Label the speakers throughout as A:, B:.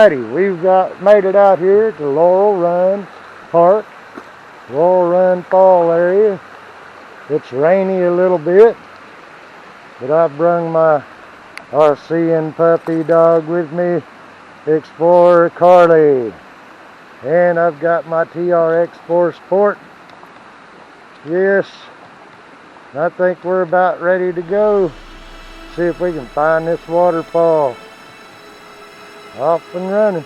A: Alrighty, we've made it out here to Laurel Run Park, Laurel Run Fall area. It's rainy a little bit, but I've brung my RCing puppy dog with me, Explorer Carley. And I've got my TRX 4 Sport. Yes, I think we're about ready to go. See if we can find this waterfall. Off and running.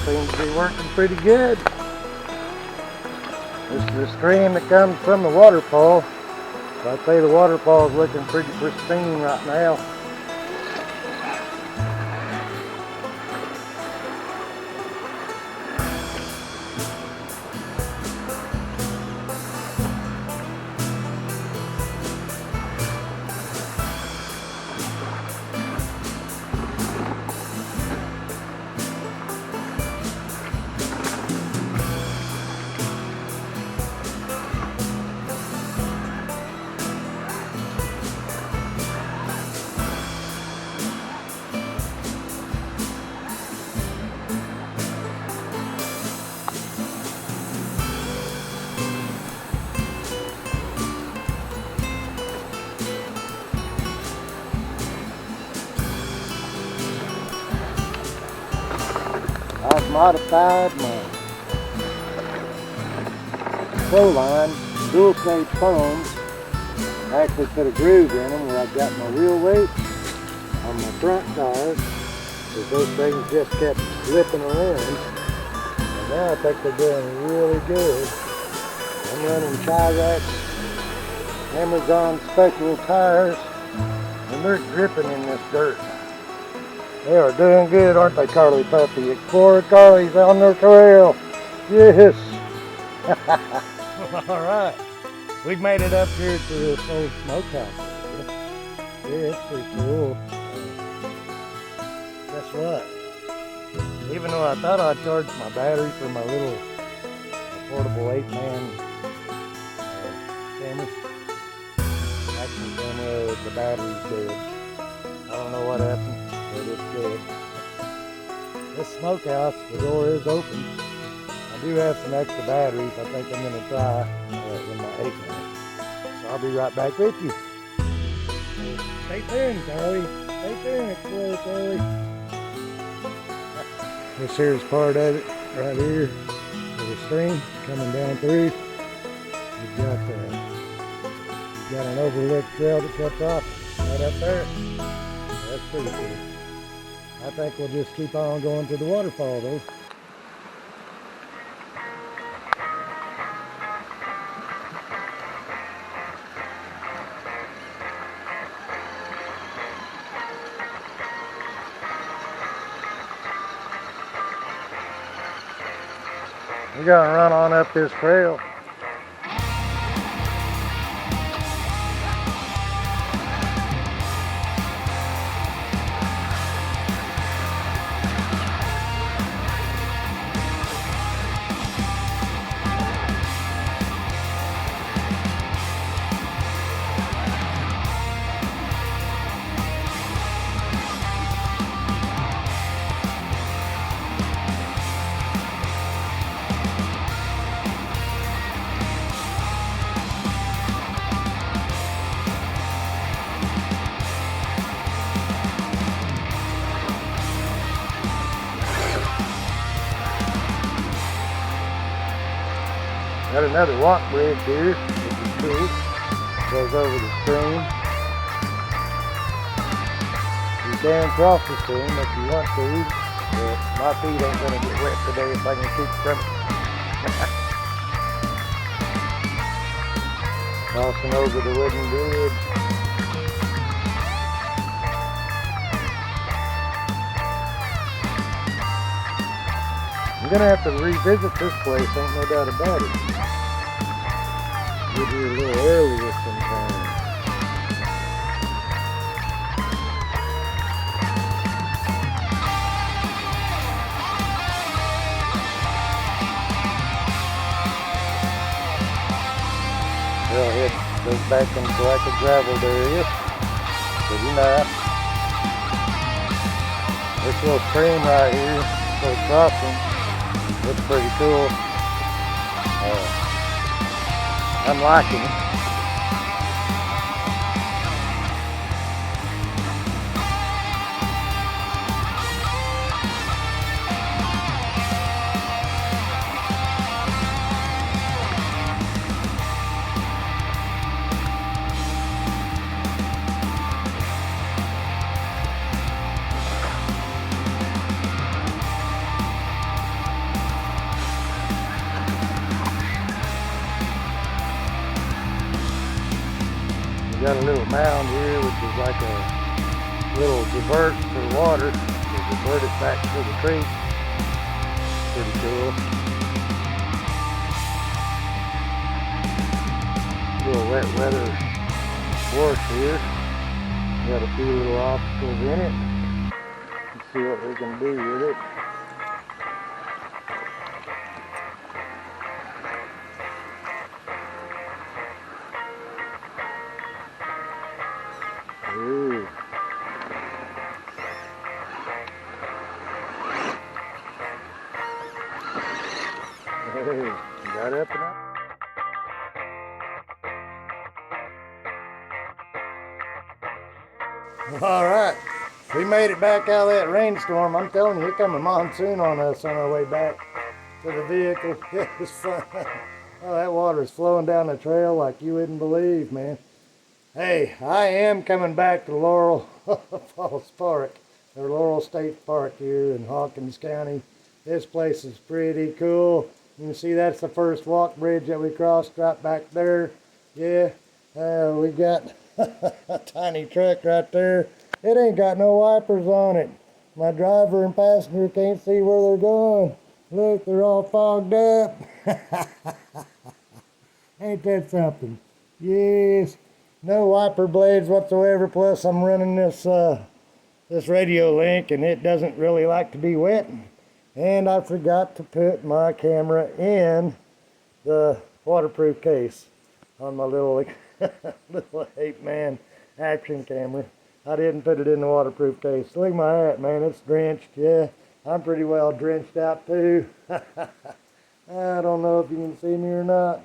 A: Seems to be working pretty good. This is the stream that comes from the waterfall. So I'd say the waterfall is looking pretty pristine right now. I've modified my tow line, dual stage foams. I actually put a groove in them where I got my wheel weight on my front tires, because those things just kept slipping around. And now I think they're doing really good. I'm running Tri-Rack Amazon special tires, and they're gripping in this dirt. They are doing good, aren't they, Carley puppy? Explorer Carley's on their trail. Yes. All right. We've made it up here to this old smokehouse. Yeah, it's pretty cool. Guess what? Even though I thought I'd charge my battery for my little portable 8-man camera, actually the battery's dead. I don't know what happened. It's good. This smokehouse, the door is open. I do have some extra batteries I think I'm going to try in my Apeman. So I'll be right back with you. Stay tuned, Carley. Stay tuned, Explorer Carley. This here is part of it right here. There's a stream coming down through. You've got an overlooked trail that cuts off right up there. That's pretty cool. I think we'll just keep on going to the waterfall though. We're gonna run on up this trail. Got another walk bridge here, which is cool. Goes over the stream. You can cross the stream if you want to, but my feet ain't gonna get wet today if I can keep from it. Crossing over the wooden bridge. I'm gonna have to revisit this place, ain't no doubt about it. Get here a little earlier sometime. Trailhead goes back into like a graveled area. Pretty nice. This little stream right here, this crossing, looks pretty cool. I'm liking it. We got a little mound here, which is like a little divert for the water to divert it back to the creek. Pretty cool. Little wet weather wash here. Got a few little obstacles in it. Let's see what we can do with it. Ooh. Hey, got up and up. All right, we made it back out of that rainstorm. I'm telling you, here come a monsoon on us on our way back to the vehicle. It was fun. Oh, that water is flowing down the trail like you wouldn't believe, man. Hey, I am coming back to Laural Falls Park, or Laural State Park here in Hawkins County. This place is pretty cool. You can see that's the first walk bridge that we crossed right back there. Yeah, we got a tiny truck right there. It ain't got no wipers on it. My driver and passenger can't see where they're going. Look, they're all fogged up. Ain't that something? Yes. No wiper blades whatsoever, plus I'm running this this radio link and it doesn't really like to be wet. And I forgot to put my camera in the waterproof case on my little little Apeman action camera. I didn't put it in the waterproof case. Look at my hat, man, it's drenched. Yeah, I'm pretty well drenched out too. I don't know if you can see me or not.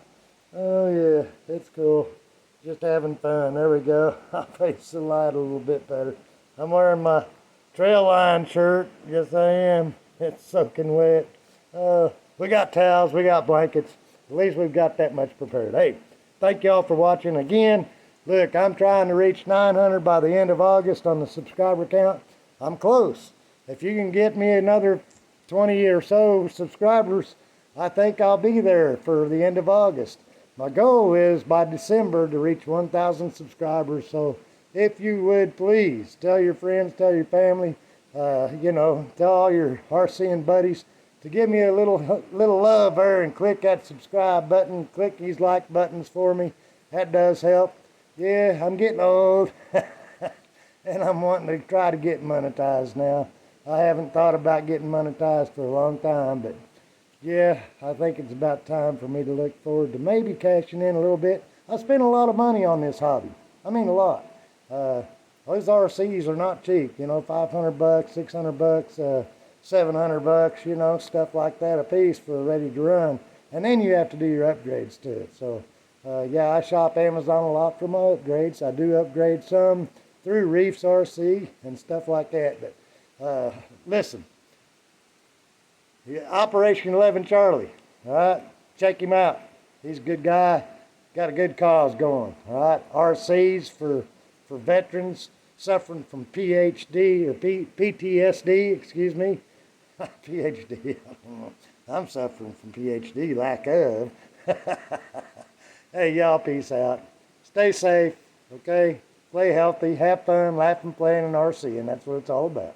A: Oh yeah, it's cool. Just having fun. There we go. I'll face the light a little bit better. I'm wearing my trail line shirt. Yes, I am. It's soaking wet. We got towels. We got blankets. At least we've got that much prepared. Hey, thank y'all for watching again. Look, I'm trying to reach 900 by the end of August on the subscriber count. I'm close. If you can get me another 20 or so subscribers, I think I'll be there for the end of August. My goal is by December to reach 1,000 subscribers. So if you would please tell your friends, tell your family, tell all your RCing buddies to give me a little love there and click that subscribe button, click these like buttons for me. That does help. Yeah, I'm getting old and I'm wanting to try to get monetized now. I haven't thought about getting monetized for a long time, but yeah, I think it's about time for me to look forward to maybe cashing in a little bit. I spent a lot of money on this hobby. I mean a lot. Those RCs are not cheap, you know, $500, $600, $700, stuff like that a piece for ready to run. And then you have to do your upgrades to it. So, yeah, I shop Amazon a lot for my upgrades. I do upgrade some through Reefs RC and stuff like that. But listen. Yeah, Operation 11 Charlie, all right? Check him out. He's a good guy. Got a good cause going. All right. RCs for veterans suffering from PhD or PTSD, excuse me. PhD. I'm suffering from PhD, lack of. Hey, y'all, peace out. Stay safe, okay? Play healthy, have fun, laugh and play in an RC, and that's what it's all about.